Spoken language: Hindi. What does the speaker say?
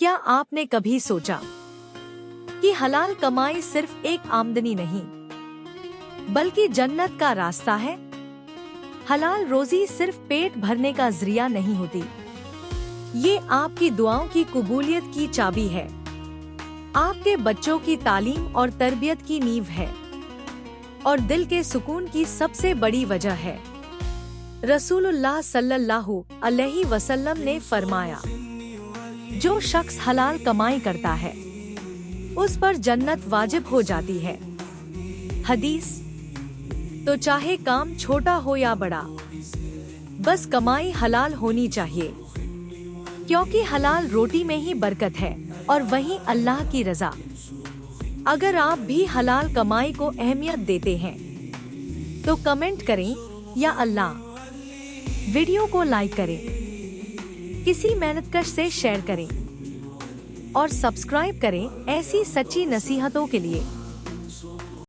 क्या आपने कभी सोचा कि हलाल कमाई सिर्फ एक आमदनी नहीं बल्कि जन्नत का रास्ता है? हलाल रोजी सिर्फ पेट भरने का जरिया नहीं होती, ये आपकी दुआओं की कबूलियत की चाबी है, आपके बच्चों की तालीम और तरबियत की नींव है और दिल के सुकून की सबसे बड़ी वजह है। रसूलुल्लाह सल्लल्लाहु अलैहि वसल्लम ने फरमाया, जो शख्स हलाल कमाई करता है उस पर जन्नत वाजिब हो जाती है। हदीस। तो चाहे काम छोटा हो या बड़ा, बस कमाई हलाल होनी चाहिए, क्योंकि हलाल रोटी में ही बरकत है और वहीं अल्लाह की रजा। अगर आप भी हलाल कमाई को अहमियत देते हैं तो कमेंट करें या अल्लाह। वीडियो को लाइक करें, किसी मेहनतकश से शेयर करें और सब्सक्राइब करें ऐसी सच्ची नसीहतों के लिए।